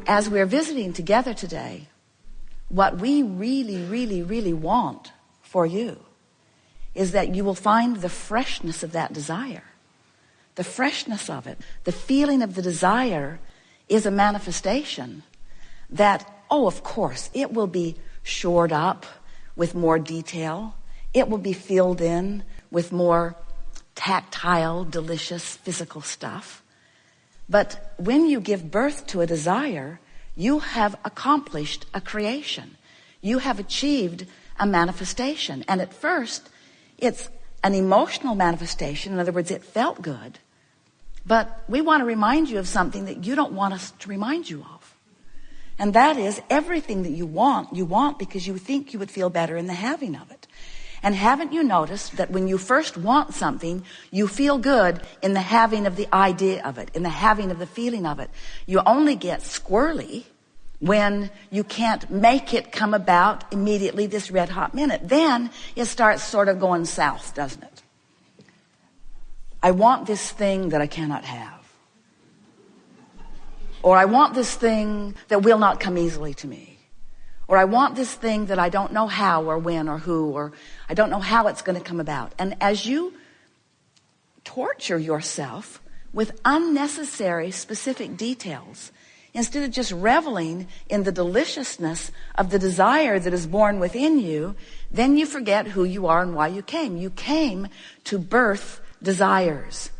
As we're visiting together today, what we really, really, really want for you is that you will find the freshness of that desire. The freshness of it. The feeling of the desire is a manifestation that, of course, it will be shored up with more detail. It will be filled in with more tactile, delicious, physical stuff. But when you give birth to a desire, you have accomplished a creation. You have achieved a manifestation. And at first, it's an emotional manifestation. In other words, it felt good. But we want to remind you of something that you don't want us to remind you of. And that is everything that you want because you think you would feel better in the having of it. And haven't you noticed that when you first want something, you feel good in the having of the idea of it, in the having of the feeling of it. You only get squirrely when you can't make it come about immediately this red hot minute. Then it starts sort of going south, doesn't it? I want this thing that I cannot have. Or I want this thing that will not come easily to me. Or I want this thing that I don't know how or when or who, or I don't know how it's going to come about. And as you torture yourself with unnecessary specific details, instead of just reveling in the deliciousness of the desire that is born within you, then you forget who you are and why you came. You came to birth desires.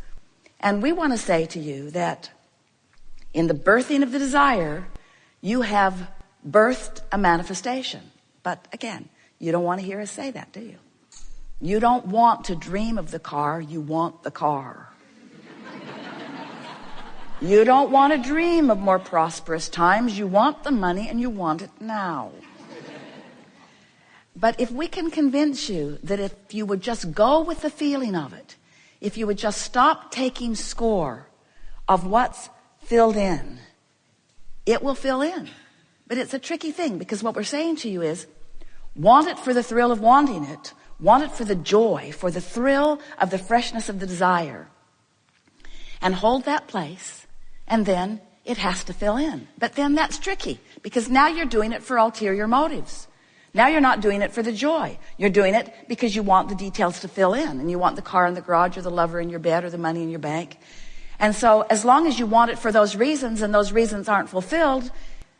And we want to say to you that in the birthing of the desire, you have birthed a manifestation. But again, you don't want to hear us say that, do you? You don't want to dream of the car, you want the car. You don't want to dream of more prosperous times, you want the money and you want it now. But if we can convince you that if you would just go with the feeling of it, if you would just stop taking score of what's filled in, it will fill in. But it's a tricky thing, because what we're saying to you is, want it for the thrill of wanting it. Want it for the joy, for the thrill of the freshness of the desire. And hold that place, and then it has to fill in. But then that's tricky, because now you're doing it for ulterior motives. Now you're not doing it for the joy. You're doing it because you want the details to fill in, and you want the car in the garage, or the lover in your bed, or the money in your bank. And so as long as you want it for those reasons, and those reasons aren't fulfilled,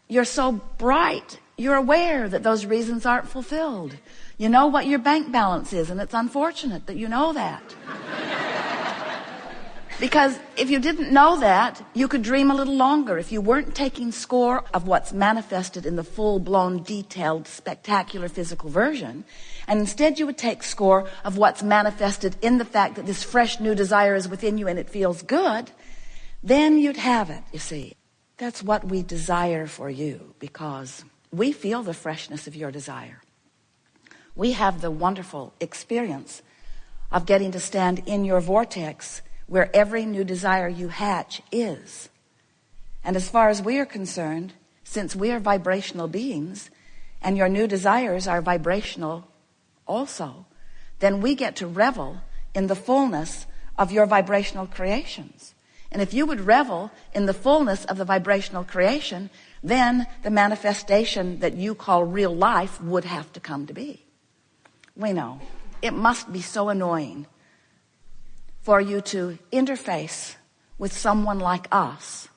you're so bright, you're aware that those reasons aren't fulfilled. You know what your bank balance is, and it's unfortunate that you know that. Because if you didn't know that, you could dream a little longer. If you weren't taking score of what's manifested in the full-blown, detailed, spectacular physical version, and instead you would take score of what's manifested in the fact that this fresh new desire is within you and it feels good, then you'd have it, you see. That's what we desire for you, because we feel the freshness of your desire. We have the wonderful experience of getting to stand in your vortex where every new desire you hatch is. And as far as we are concerned, since we are vibrational beings, and your new desires are vibrational also, then we get to revel in the fullness of your vibrational creations. And if you would revel in the fullness of the vibrational creation, then the manifestation that you call real life would have to come to be. We know it must be so annoying for you to interface with someone like us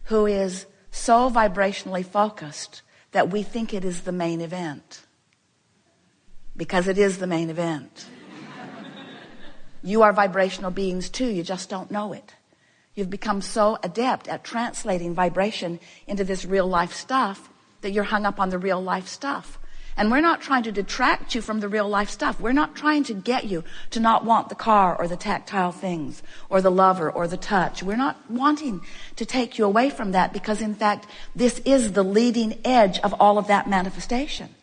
who is so vibrationally focused that we think it is the main event. Because it is the main event. You are vibrational beings too, you just don't know it. You've become so adept at translating vibration into this real life stuff that you're hung up on the real life stuff. And we're not trying to detract you from the real life stuff. We're not trying to get you to not want the car or the tactile things or the lover or the touch. We're not wanting to take you away from that, because in fact, this is the leading edge of all of that manifestation.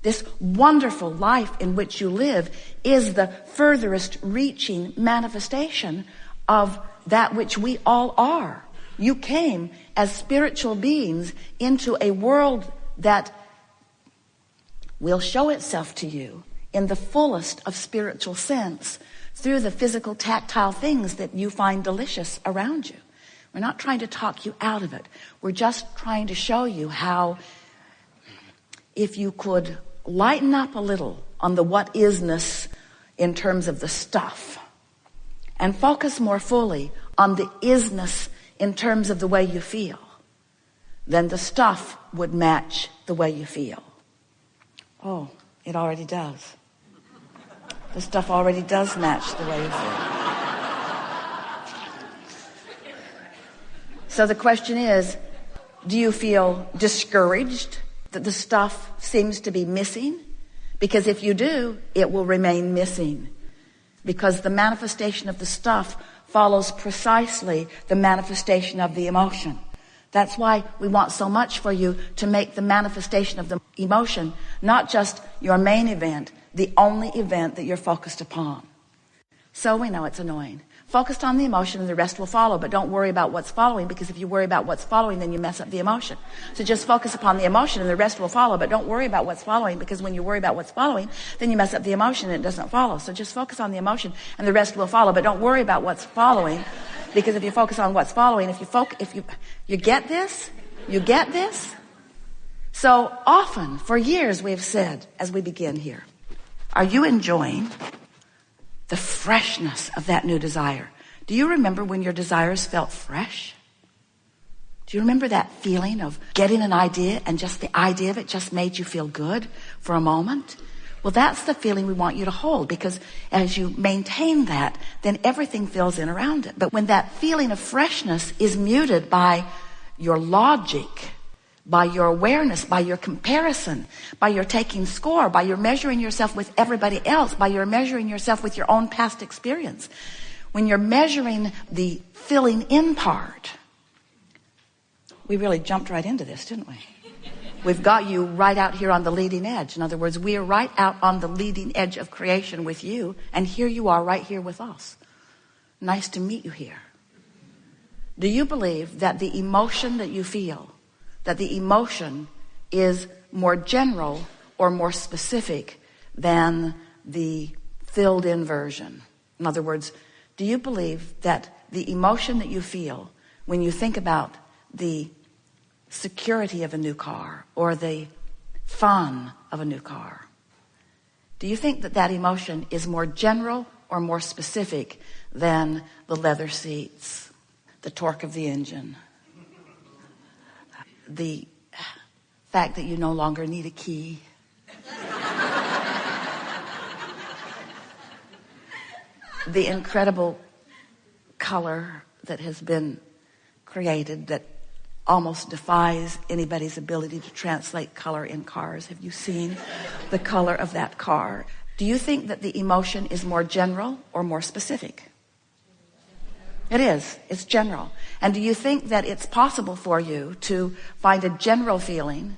This wonderful life in which you live is the furthest reaching manifestation of that which we all are. You came as spiritual beings into a world that will show itself to you in the fullest of spiritual sense through the physical, tactile things that you find delicious around you. We're not trying to talk you out of it. We're just trying to show you how, if you could lighten up a little on the what isness in terms of the stuff, and focus more fully on the isness in terms of the way you feel, then the stuff would match the way you feel. Oh, it already does. The stuff already does match the way you feel. So the question is, do you feel discouraged that the stuff seems to be missing? Because if you do, it will remain missing. Because the manifestation of the stuff follows precisely the manifestation of the emotion. That's why we want so much for you to make the manifestation of the emotion not just your main event, the only event that you're focused upon. So we know it's annoying. Focused on the emotion and the rest will follow, but don't worry about what's following, because if you worry about what's following, then you mess up the emotion. So just focus upon the emotion and the rest will follow, but don't worry about what's following, because when you worry about what's following, then you mess up the emotion and it doesn't follow. So just focus on the emotion and the rest will follow, but don't worry about what's following, because if you focus on what's following, if you get this, you get this. So often, for years, we have said, as we begin here, are you enjoying the freshness of that new desire? Do you remember when your desires felt fresh? Do you remember that feeling of getting an idea and just the idea of it just made you feel good for a moment? Well, that's the feeling we want you to hold, because as you maintain that, then everything fills in around it. But when that feeling of freshness is muted by your logic, by your awareness, by your comparison, by your taking score, by your measuring yourself with everybody else, by your measuring yourself with your own past experience, when you're measuring the filling in part, we really jumped right into this, didn't we? We've got you right out here on the leading edge. In other words, we are right out on the leading edge of creation with you, and here you are right here with us. Nice to meet you here. Do you believe that the emotion that you feel, that the emotion is more general or more specific than the filled in version? In other words, do you believe that the emotion that you feel when you think about the security of a new car or the fun of a new car, do you think that that emotion is more general or more specific than the leather seats, the torque of the engine, the fact that you no longer need a key, the incredible color that has been created that almost defies anybody's ability to translate color in cars? Have you seen the color of that car? Do you think that the emotion is more general or more specific? It is. It's general. And do you think that it's possible for you to find a general feeling?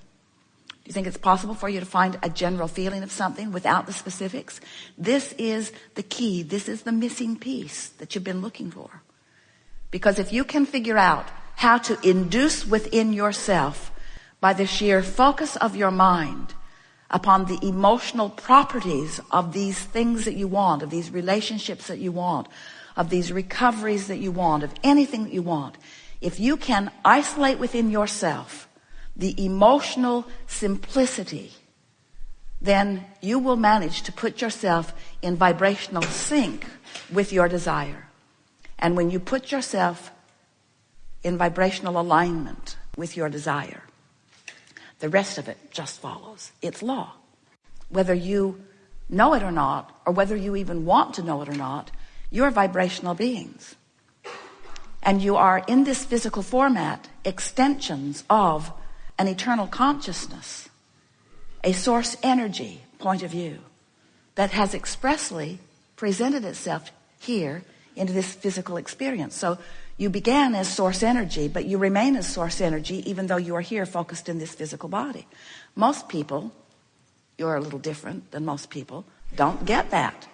Do you think it's possible for you to find a general feeling of something without the specifics? This is the key. This is the missing piece that you've been looking for. Because if you can figure out how to induce within yourself, by the sheer focus of your mind, upon the emotional properties of these things that you want, of these relationships that you want, of these recoveries that you want, of anything that you want, if you can isolate within yourself the emotional simplicity, then you will manage to put yourself in vibrational sync with your desire. And when you put yourself in vibrational alignment with your desire, the rest of it just follows. It's law. Whether you know it or not, or whether you even want to know it or not, you're vibrational beings. And you are, in this physical format, extensions of an eternal consciousness, a source energy point of view that has expressly presented itself here into this physical experience. So you began as source energy, but you remain as source energy even though you are here focused in this physical body. Most people, you're a little different than most people, don't get that.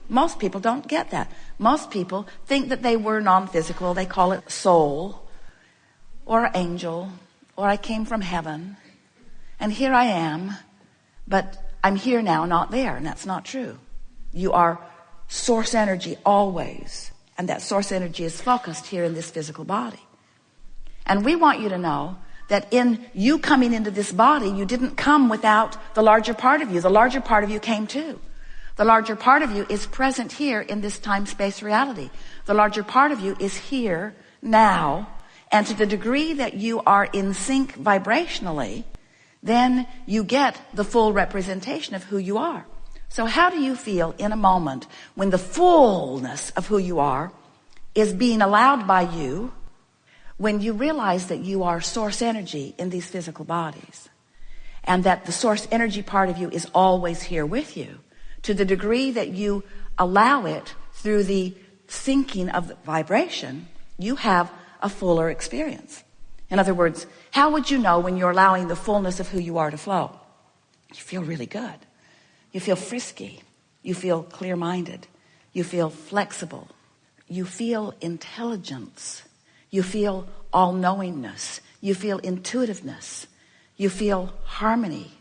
Most people don't get that. Most people think that they were non-physical. They call it soul or angel, or I came from heaven and here I am, but I'm here now, not there. And that's not true. You are source energy always. And that source energy is focused here in this physical body. And we want you to know that in you coming into this body, you didn't come without the larger part of you. The larger part of you came too. The larger part of you is present here in this time-space reality. The larger part of you is here now. And to the degree that you are in sync vibrationally, then you get the full representation of who you are. So how do you feel in a moment when the fullness of who you are is being allowed by you, when you realize that you are source energy in these physical bodies, and that the source energy part of you is always here with you, to the degree that you allow it through the syncing of the vibration, you have a fuller experience. In other words, how would you know when you're allowing the fullness of who you are to flow? You feel really good. You feel frisky. You feel clear-minded. You feel flexible. You feel intelligence. You feel all-knowingness. You feel intuitiveness. You feel harmony.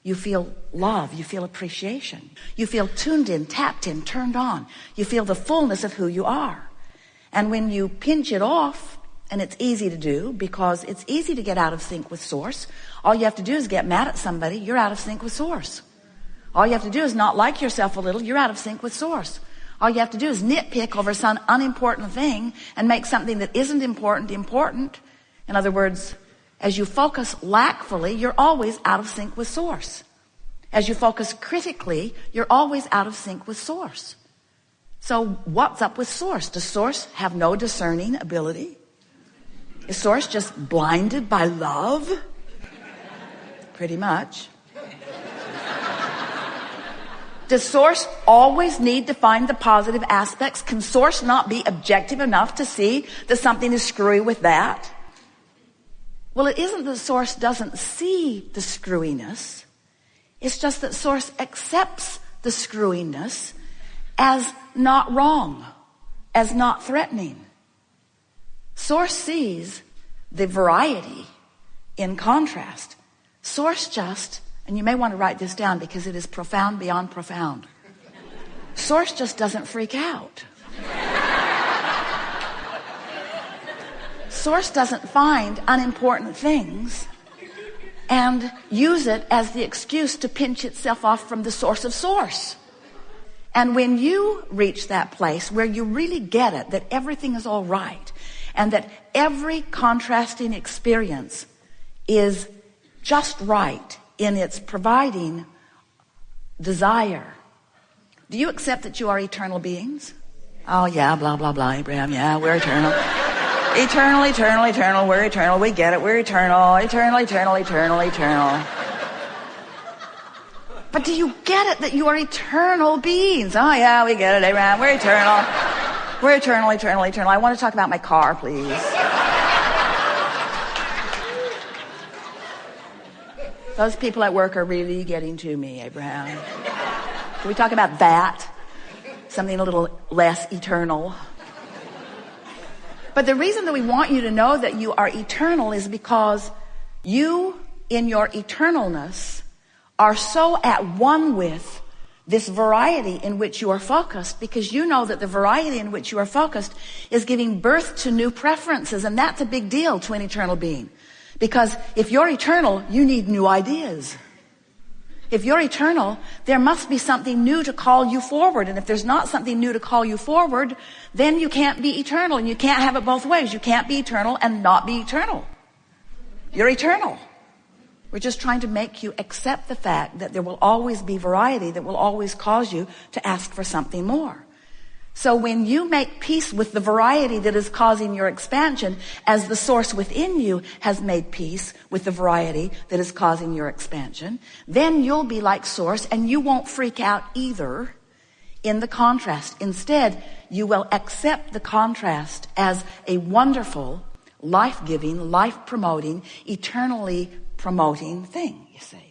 You feel love. You feel appreciation. You feel tuned in, tapped in, turned on. You feel the fullness of who you are. And when you pinch it off, and it's easy to do because it's easy to get out of sync with source. All you have to do is get mad at somebody. You're out of sync with source. All you have to do is not like yourself a little. You're out of sync with source. All you have to do is nitpick over some unimportant thing and make something that isn't important important. In other words, as you focus lackfully, you're always out of sync with source. As you focus critically, you're always out of sync with source. So what's up with source? Does source have no discerning ability? Is source just blinded by love? Pretty much. Does source always need to find the positive aspects? Can source not be objective enough to see that something is screwy with that? Well, it isn't that source doesn't see the screwiness. It's just that source accepts the screwiness as not wrong, as not threatening. Source sees the variety in contrast. Source just, and you may want to write this down because it is profound beyond profound. Source just doesn't freak out. Source doesn't find unimportant things and use it as the excuse to pinch itself off from the source of source. And when you reach that place where you really get it, that everything is all right, and that every contrasting experience is just right in its providing desire. Do you accept that you are eternal beings? Oh yeah, blah, blah, blah, Abraham. Yeah, we're eternal. Eternal, eternal, eternal. We're eternal. We get it. We're eternal. Eternal, eternal, eternal, eternal. But do you get it that you are eternal beings? Oh yeah, we get it, Abraham. We're eternal. We're eternal, eternal, eternal. I want to talk about my car, please. Those people at work are really getting to me, Abraham. Can we talk about that? Something a little less eternal. But the reason that we want you to know that you are eternal is because you, in your eternalness, are so at one with this variety in which you are focused, because you know that the variety in which you are focused is giving birth to new preferences, and that's a big deal to an eternal being. Because if you're eternal, you need new ideas. If you're eternal, there must be something new to call you forward. And if there's not something new to call you forward, then you can't be eternal. And you can't have it both ways. You can't be eternal and not be eternal. You're eternal. We're just trying to make you accept the fact that there will always be variety that will always cause you to ask for something more. So when you make peace with the variety that is causing your expansion, as the source within you has made peace with the variety that is causing your expansion, then you'll be like source and you won't freak out either in the contrast. Instead, you will accept the contrast as a wonderful, life-giving, life-promoting, eternally promoting thing, you see.